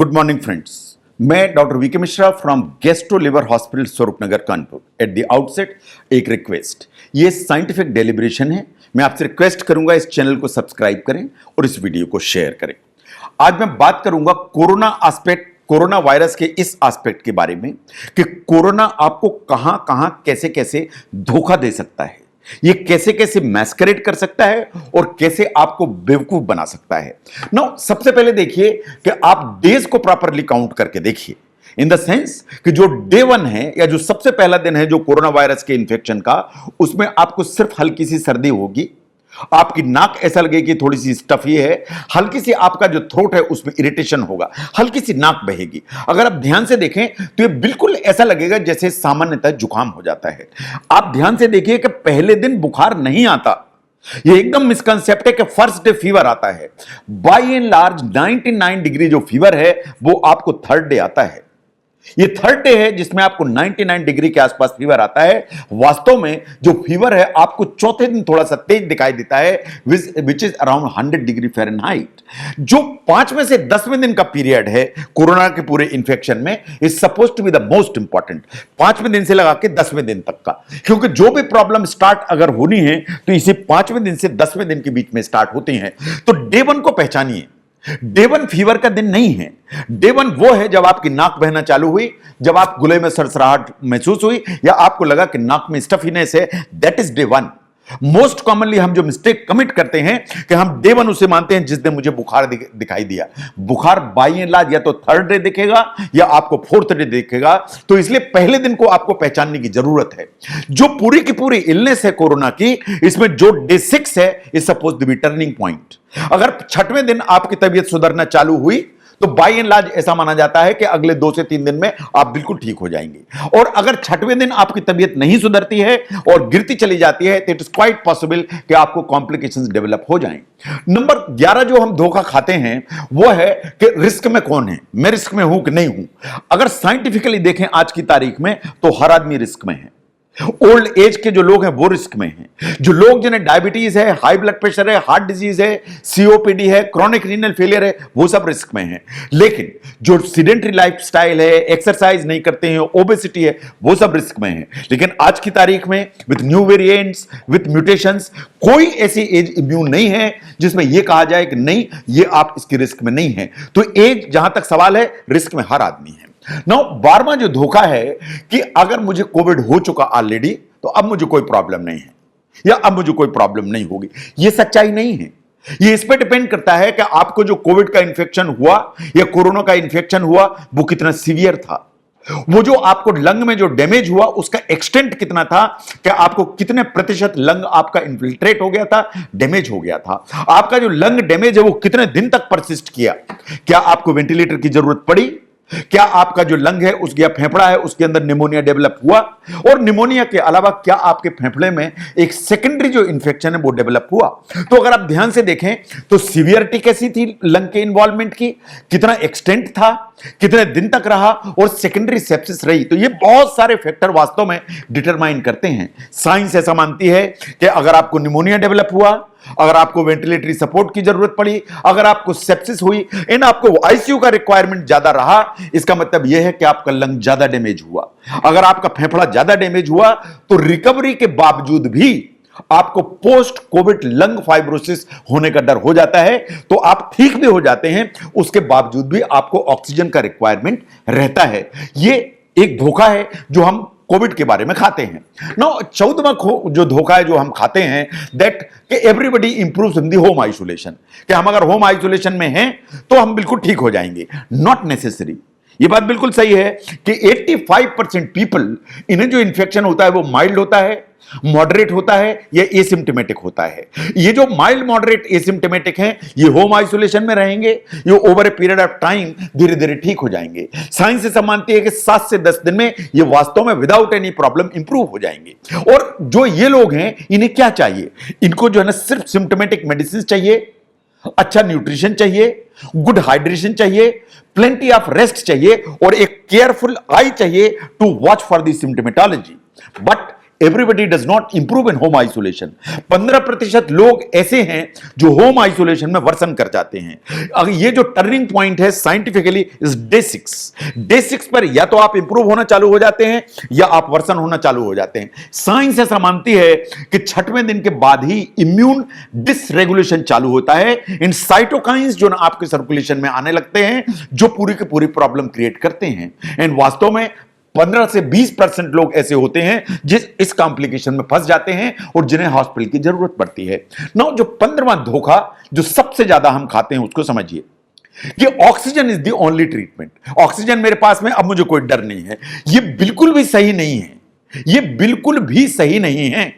Good morning friends. मैं doctor VK Mishra from gastro liver hospital Swaroopnagar Kanpur. At the outset एक request, ये scientific deliberation है। मैं आपसे रिक्वेस्ट करूंगा इस चैनल को सब्सक्राइब करें और इस वीडियो को शेयर करें। आज मैं बात करूंगा कोरोना वायरस के इस एस्पेक्ट के बारे में कि कोरोना आपको कहां कहां कैसे कैसे धोखा दे सकता है, ये कैसे कैसे मैस्करेड कर सकता है और कैसे आपको बेवकूफ बना सकता है। नाउ सबसे पहले देखिए कि आप डेज को प्रॉपरली काउंट करके देखिए, इन द सेंस कि जो डे 1 है या जो सबसे पहला दिन है जो कोरोना वायरस के इन्फेक्शन का, उसमें आपको सिर्फ हल्की सी सर्दी होगी, आपकी नाक ऐसा लगेगी कि थोड़ी सी स्टफी है, हल्की सी आपका जो थ्रोट है उसमें इरिटेशन होगा, हल्की सी नाक बहेगी। अगर आप ध्यान से देखें तो ये बिल्कुल ऐसा लगेगा जैसे सामान्यतः जुकाम हो जाता है। आप ध्यान से देखिए कि पहले दिन बुखार नहीं आता, ये एकदम मिसकंसेप्ट है कि फर्स्ट डे फीवर आता है। बाय एंड लार्ज 99 डिग्री जो फीवर है वो आपको थर्ड डे आता है। ये थर्ड डे है जिसमें आपको 99 डिग्री के आसपास फीवर आता है। वास्तव में जो फीवर है आपको चौथे दिन थोड़ा सा तेज दिखाई देता है, which is around 100 degree Fahrenheit. जो 5वें से 10वें दिन का पीरियड है कोरोना के पूरे इंफेक्शन में, is suppose to be the most important. 5वें दिन से लगा के 10वें दिन तक का, क्योंकि जो भी प्रॉब्लम स्टार्ट अगर होनी है तो इसी 5वें दिन से 10वें दिन के बीच में स्टार्ट होती है। तो डे 1 को पहचानिए। डे 1 फीवर का दिन नहीं है। डे 1 वो है जब आपकी नाक बहना चालू हुई, जब आप गले में सरसराहट महसूस हुई या आपको लगा कि नाक में स्टफीनेस है, that is day 1। Most commonly हम जो मिस्टेक कमिट करते हैं कि हम डे 1 उसे मानते हैं जिस दिन मुझे बुखार दिखाई दिया। बुखार बाई एंड लार्ज या तो थर्ड डे दिखेगा या आपको फोर्थ डे दिखेगा। तो इसलिए पहले दिन को आपको पहचानने की जरूरत है। जो पूरी की पूरी इलनेस है कोरोना की, इसमें जो डे 6 है is suppose to be turning point. अगर 6वें दिन आपकी तबीयत सुधरना चालू हुई तो बाय एंड लार्ज ऐसा माना जाता है कि अगले 2 से 3 दिन में आप बिल्कुल ठीक हो जाएंगे। और अगर 6वें दिन आपकी तबीयत नहीं सुधरती है और गिरती चली जाती है तो इट इज क्वाइट पॉसिबल कि आपको कॉम्प्लिकेशंस डेवलप हो जाएं। नंबर 11 जो हम धोखा खाते हैं वो है कि रिस्क में कौन है, मैं रिस्क में हूं कि नहीं हूं। अगर साइंटिफिकली देखें आज की तारीख में तो हर आदमी रिस्क में है। ओल्ड एज के जो लोग हैं वो रिस्क में हैं। जो लोग जिन्हें डायबिटीज है, हाई ब्लड प्रेशर है, हार्ट डिजीज है, सीओपीडी है, क्रॉनिक रीनल फेलियर है, वो सब रिस्क में हैं। लेकिन जो सीडेंटरी लाइफस्टाइल है, एक्सरसाइज नहीं करते हैं, ओबेसिटी है, वो सब रिस्क में है। लेकिन आज की तारीख में with new variants, with mutations, कोई ऐसी एज इम्यून नहीं है जिसमें यह कहा जाए कि नहीं ये आप इसकी रिस्क में नहीं है। तो एज जहां तक सवाल है, रिस्क में हर आदमी है। नाउ 12वां जो धोखा है कि अगर मुझे कोविड हो चुका ऑलरेडी तो अब मुझे कोई प्रॉब्लम नहीं है या अब मुझे कोई प्रॉब्लम नहीं होगी। यह सच्चाई नहीं है। यह इस पर डिपेंड करता है कि आपको जो कोविड का इंफेक्शन हुआ या कोरोना का इंफेक्शन हुआ वो कितना सीवियर था, वो जो आपको लंग में जो डैमेज हुआ उसका एक्सटेंट कितना था, कि आपको कितने प्रतिशत लंग आपका इन्फिल्ट्रेट हो गया था, डैमेज हो गया था। आपका जो लंग डैमेज है वो कितने दिन तक परसिस्ट किया, क्या आपको वेंटिलेटर की जरूरत पड़ी, क्या आपका जो लंग है उसकी या फेफड़ा है उसके अंदर निमोनिया डेवलप हुआ, और निमोनिया के अलावा क्या आपके फेफड़े में एक सेकेंडरी जो इंफेक्शन है वो डेवलप हुआ। तो अगर आप ध्यान से देखें तो सीवियरिटी कैसी थी लंग के इन्वॉल्वमेंट की, कितना एक्सटेंट था, कितने दिन तक रहा, और सेकेंडरी सेप्सिस रही। तो ये बहुत सारे फैक्टर वास्तव में डिटरमाइन करते हैं। साइंस ऐसा मानती है कि अगर आपको निमोनिया डेवलप हुआ, अगर आपको वेंटिलेटरी सपोर्ट की जरूरत पड़ी, अगर आपको सेप्सिस हुई, इन आपको आईसीयू का रिक्वायरमेंट ज्यादा रहा, इसका मतलब यह है कि आपका लंग ज्यादा डैमेज हुआ। अगर आपका फेफड़ा ज्यादा डैमेज हुआ तो रिकवरी के बावजूद भी आपको पोस्ट कोविड लंग फाइब्रोसिस होने का डर हो जाता है। तो आप ठीक भी हो जाते हैं, उसके बावजूद भी आपको ऑक्सीजन का रिक्वायरमेंट रहता है। यह एक धोखा है जो हम कोविड के बारे में खाते हैं। नो 14वां जो धोखा है जो हम खाते हैं, दैट कि everybody improves in the home isolation, कि हम अगर होम आइसोलेशन में हैं तो हम बिल्कुल ठीक हो जाएंगे। Not necessary. ये बात बिल्कुल सही है कि 85% पीपल, इन्हें जो इंफेक्शन होता है वो माइल्ड होता है, मॉडरेट होता है या एसिम्प्टोमेटिक होता है। ये जो माइल्ड मॉडरेट एसिम्प्टोमेटिक हैं ये होम आइसोलेशन में रहेंगे, ये over a period of time धीरे धीरे ठीक हो जाएंगे। साइंस ऐसा मानती है कि 7 से 10 दिन में ये वास्तव में विदाउट एनी प्रॉब्लम इंप्रूव हो जाएंगे। और जो ये लोग हैं इन्हें क्या चाहिए, इनको जो है ना सिर्फ सिम्प्टोमेटिक मेडिसिन चाहिए, अच्छा न्यूट्रिशन चाहिए, गुड हाइड्रेशन चाहिए, प्लेंटी ऑफ रेस्ट चाहिए और एक केयरफुल आई चाहिए to watch for the symptomatology. But everybody does not improve in home isolation. 15% लोग ऐसे हैं जो होम आइसोलेशन में वर्सन कर जाते हैं। अगर ये जो टर्निंग पॉइंट है साइंटिफिकली इज डे 6 पर या तो आप इंप्रूव होना चालू हो जाते हैं या आप वर्सन होना चालू हो जाते हैं। साइंस ऐसा मानती है कि 6वें दिन के बाद ही इम्यून डिसरेगुलेशन चालू होता है। इन साइटोकाइंस जो ना आपके सर्कुलेशन में आने लगते हैं, जो पूरी की पूरी प्रॉब्लम क्रिएट करते हैं। एंड वास्तव में 15 से 20% लोग ऐसे होते हैं जिस इस कॉम्प्लिकेशन में फंस जाते हैं और जिन्हें हॉस्पिटल की जरूरत पड़ती है। नाउ जो 15वां धोखा जो सबसे ज्यादा हम खाते हैं उसको समझिए कि oxygen is the only treatment. Oxygen मेरे पास में, अब मुझे कोई डर नहीं है। यह बिल्कुल भी सही नहीं है, यह बिल्कुल भी सही नहीं है।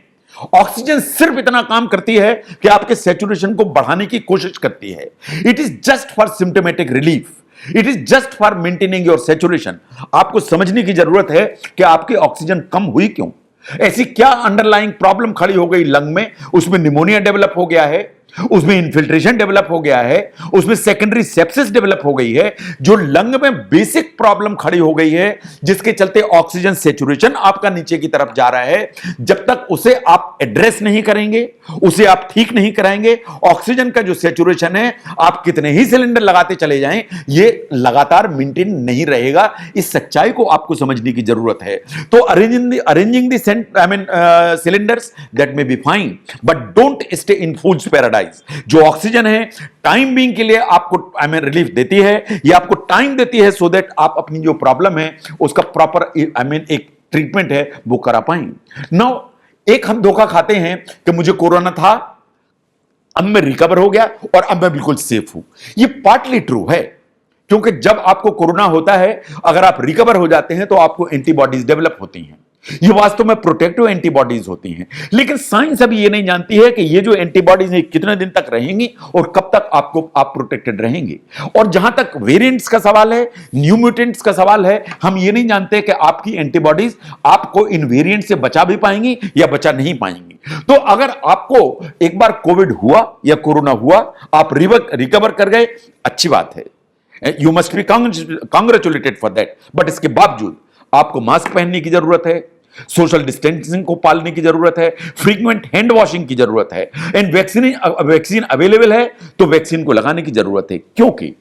ऑक्सीजन सिर्फ इतना काम करती है कि आपके सैचुरेशन को बढ़ाने की कोशिश करती है। It is just for symptomatic relief, it is just for maintaining your saturation. आपको समझने की जरूरत है कि आपकी ऑक्सीजन कम हुई क्यों, ऐसी क्या अंडरलाइंग प्रॉब्लम खड़ी हो गई लंग में। उसमें निमोनिया डेवलप हो गया है, उसमें इन्फिल्ट्रेशन डेवलप हो गया है, उसमें सेकेंडरी सेप्सिस डेवलप हो गई है, जो लंग में बेसिक प्रॉब्लम खड़ी हो गई है, जिसके चलते ऑक्सीजन सैचुरेशन आपका नीचे की तरफ जा रहा है। जब तक उसे आप एड्रेस नहीं करेंगे, उसे आप ठीक नहीं कराएंगे, ऑक्सीजन का जो सैचुरेशन है आप कितने ही सिलेंडर लगाते चले जाएं, ये लगातार मेंटेन नहीं रहेगा। इस सच्चाई को आपको समझने की जरूरत है। तो arranging the cylinders that may be fine, but don't stay in fools paradise. जो ऑक्सीजन है टाइम बीइंग के लिए आपको रिलीफ देती है, ये आपको टाइम देती है सो दैट आप अपनी जो प्रॉब्लम है उसका प्रॉपर एक ट्रीटमेंट है वो करा पाएंगे। नाउ एक हम धोखा खाते हैं कि मुझे कोरोना था, अब मैं रिकवर हो गया और अब मैं बिल्कुल सेफ हूं। ये पार्टली ट्रू है, क्योंकि जब आपको कोरोना होता है, अगर आप रिकवर हो जाते हैं तो आपको एंटीबॉडीज डेवलप होती हैं। ये वास्तव में प्रोटेक्टिव एंटीबॉडीज होती हैं। लेकिन साइंस अभी ये नहीं जानती है कि ये जो एंटीबॉडीज हैं कितने दिन तक रहेंगी और कब तक आप प्रोटेक्टेड रहेंगे। और जहां तक वेरिएंट्स का सवाल है, न्यू म्यूटेंट्स का सवाल है, हम ये नहीं जानते कि आपकी एंटीबॉडीज आपको इन वेरिएंट से बचा भी पाएंगी या बचा नहीं पाएंगी। तो अगर आपको एक बार कोविड हुआ या कोरोना हुआ, आप रिकवर कर गए, अच्छी बात है, you must be congratulated for that. But इसके बावजूद आपको मास्क पहनने की जरूरत है, सोशल डिस्टेंसिंग को पालने की जरूरत है, फ्रीक्वेंट हैंड वॉशिंग की जरूरत है। एंड वैक्सीन अवेलेबल है तो वैक्सीन को लगाने की जरूरत है, क्योंकि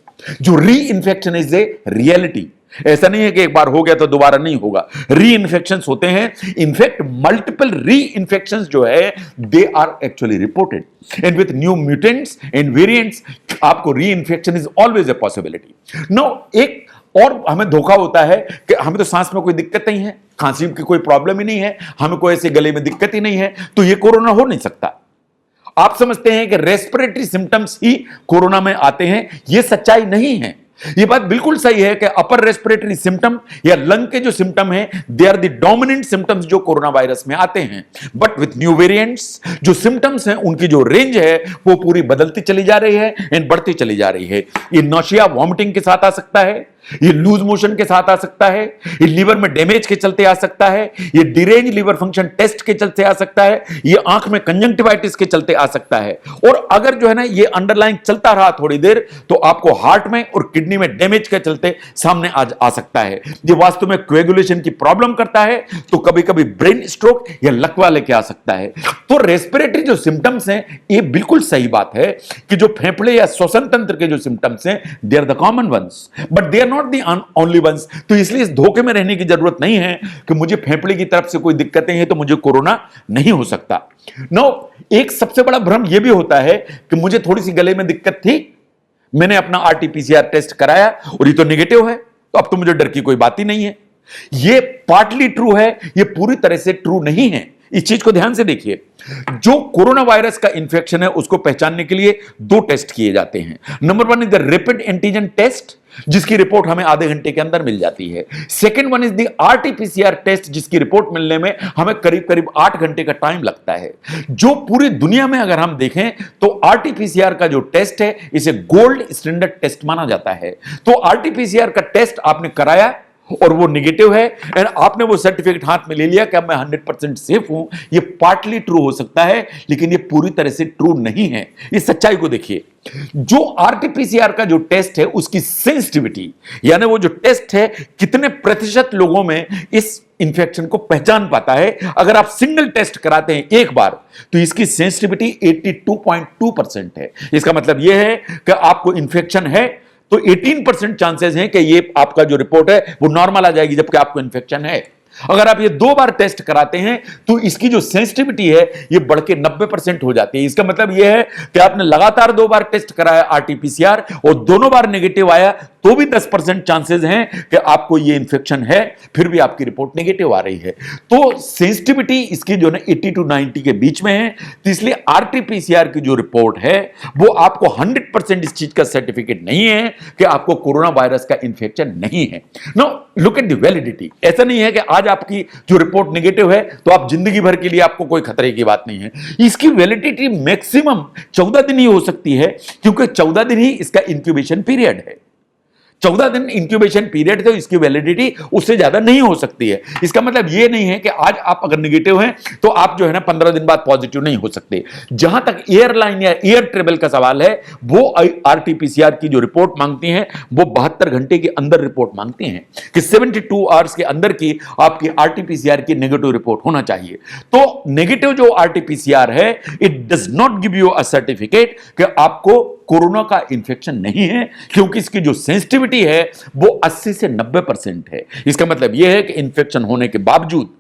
जो री इन्फेक्शन इज ए रियलिटी। ऐसा नहीं है कि एक बार हो गया तो दोबारा नहीं होगा, री इन्फेक्शन होते हैं। इनफैक्ट मल्टीपल री इन्फेक्शन जो है they are actually reported, and with new mutants and variants आपको reinfection is always a possibility. No एक और हमें धोखा होता है कि हमें तो सांस में कोई दिक्कत नहीं है, खांसी की कोई प्रॉब्लम ही नहीं है, हमें कोई ऐसे गले में दिक्कत ही नहीं है, तो ये कोरोना हो नहीं सकता। आप समझते हैं कि रेस्पिरेटरी सिम्टम्स ही कोरोना में आते हैं, यह सच्चाई नहीं है। ये बात बिल्कुल सही है कि अपर रेस्पिरेटरी सिम्टम या लंग के जो सिम्टम हैं they are the dominant symptoms जो कोरोना वायरस में आते हैं। बट विथ न्यू वेरिएंट्स जो सिम्टम्स हैं उनकी जो रेंज है वो पूरी बदलती चली जा रही है एंड बढ़ती चली जा रही है। ये नौशिया वॉमिटिंग के साथ आ सकता है, ये लूज मोशन के साथ आ सकता है, ये लीवर में डैमेज के चलते आ सकता है, ये डिरेंज लीवर फंक्शन टेस्ट के चलते आ सकता है, ये आंख में कंजंक्टिवाइटिस के चलते आ सकता है। और अगर जो है ना ये अंडरलाइन चलता रहा थोड़ी देर तो आपको हार्ट में और किडनी में डैमेज के चलते सामने आ सकता है। ये वास्तव में कोएगुलेशन की प्रॉब्लम करता है, तो कभी कभी ब्रेन स्ट्रोक या लकवा लेके आ सकता है। तो रेस्पिरेटरी जो सिम्टम्स हैं ये बिल्कुल सही बात है कि जो फेफड़े या श्वसन तंत्र के जो सिम्टम्स हैं they are the common ones, but they are not the only ones. तो इसलिए इस धोखे में रहने की जरूरत नहीं है कि मुझे फेफड़े की तरफ से कोई दिक्कतें हैं तो मुझे कोरोना नहीं हो सकता। नो एक सबसे बड़ा भ्रम यह भी होता है कि मुझे थोड़ी सी गले में दिक्कत थी, मैंने अपना आरटीपीसीआर टेस्ट कराया और ये तो नेगेटिव है, तो अब तो मुझे डर की कोई बात ही नहीं है। ये पार्टली ट्रू है, ये पूरी तरह से ट्रू नहीं है। इस चीज को ध्यान से देखिए, जो कोरोना वायरस का इंफेक्शन है उसको पहचानने के लिए दो टेस्ट किए जाते हैं। Number 1 is the rapid antigen test जिसकी रिपोर्ट हमें आधे घंटे के अंदर मिल जाती है। Second one is the RTPCR test जिसकी रिपोर्ट मिलने में हमें करीब करीब 8 घंटे का टाइम लगता है। जो पूरी दुनिया में अगर हम देखें तो आरटीपीसीआर का जो टेस्ट है इसे गोल्ड स्टैंडर्ड टेस्ट माना जाता है। तो आरटीपीसीआर का टेस्ट आपने कराया और वो नेगेटिव है एंड आपने वो सर्टिफिकेट हाथ में ले लिया कि अब मैं 100% सेफ हूं, ये पार्टली ट्रू हो सकता है लेकिन ये पूरी तरह से ट्रू नहीं है। इस सच्चाई को देखिए, जो आरटीपीसीआर का जो टेस्ट है उसकी सेंसिटिविटी, यानी वो जो टेस्ट है कितने प्रतिशत लोगों में इस इंफेक्शन को पहचान पाता है, अगर आप सिंगल टेस्ट कराते हैं एक बार तो इसकी सेंसिटिविटी 82.2% है। इसका मतलब यह है कि आपको इंफेक्शन है तो 18% चांसेस हैं कि ये आपका जो रिपोर्ट है वो नॉर्मल आ जाएगी, जबकि आपको इन्फेक्शन है। अगर आप ये 2 बार टेस्ट कराते हैं तो इसकी जो सेंसिटिविटी है ये बढ़ के 90% हो जाती है। इसका मतलब यह है कि आपने लगातार 2 बार टेस्ट कराया आरटीपीसीआर और दोनों बार नेगेटिव आया तो भी 10% चांसेस हैं कि आपको ये इंफेक्शन है, फिर भी आपकी रिपोर्ट नेगेटिव आ रही है। तो सेंसिटिविटी इसकी जो है 80 to 90 के बीच में है, तो इसलिए आरटीपीसीआर की जो रिपोर्ट है वो आपको 100% इस चीज का सर्टिफिकेट नहीं है कि आपको कोरोना वायरस का इंफेक्शन नहीं है। No, look at the validity. ऐसा नहीं है कि आज आपकी जो रिपोर्ट नेगेटिव है तो आप जिंदगी भर के लिए आपको कोई खतरे की बात नहीं है। इसकी वैलिडिटी मैक्सिमम 14 दिन ही हो सकती है, क्योंकि 14 दिन ही इसका इंक्यूबेशन पीरियड है। 14 दिन इंक्यूबेशन पीरियड, तो इसकी वैलिडिटी उससे ज्यादा नहीं हो सकती है। इसका मतलब यह नहीं है कि आज आप अगर नेगेटिव हैं तो आप जो है ना 15 दिन बाद पॉजिटिव नहीं हो सकते। जहां तक एयरलाइन या एयर ट्रेवल का सवाल है, वो आरटीपीसीआर की जो रिपोर्ट मांगती हैं वो 72 घंटे के अंदर रिपोर्ट मांगती हैं कि 72 आवर्स के अंदर की आपकी आरटीपीसीआर की नेगेटिव रिपोर्ट होना चाहिए। तो नेगेटिव जो आरटीपीसीआर है, it does not give you a certificate कि आपको कोरोना का इंफेक्शन नहीं है, क्योंकि इसकी जो सेंसिटिविटी है वो 80 से 90% है। इसका मतलब यह है कि इंफेक्शन होने के बावजूद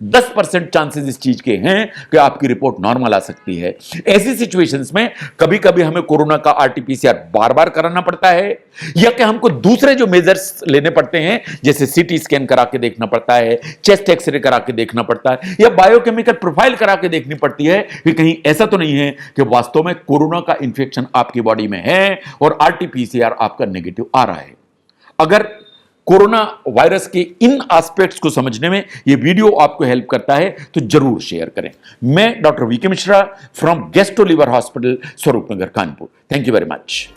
10% चांसेस इस चीज के हैं कि आपकी रिपोर्ट नॉर्मल आ सकती है। ऐसी सिचुएशंस में कभी कभी हमें कोरोना का आरटीपीसीआर बार बार कराना पड़ता है, या कि हमको दूसरे जो मेजर्स लेने पड़ते हैं, जैसे सीटी स्कैन करा के देखना पड़ता है, चेस्ट एक्सरे करा के देखना पड़ता है, या बायोकेमिकल प्रोफाइल करा के देखनी पड़ती है कि कहीं ऐसा तो नहीं है कि वास्तव में कोरोना का इंफेक्शन आपकी बॉडी में है और आरटीपीसीआर आपका नेगेटिव आ रहा है। अगर कोरोना वायरस के इन एस्पेक्ट्स को समझने में यह वीडियो आपको हेल्प करता है तो जरूर शेयर करें। मैं doctor VK Mishra from gastro liver hospital, Swaroopnagar, Kanpur. Thank you very much.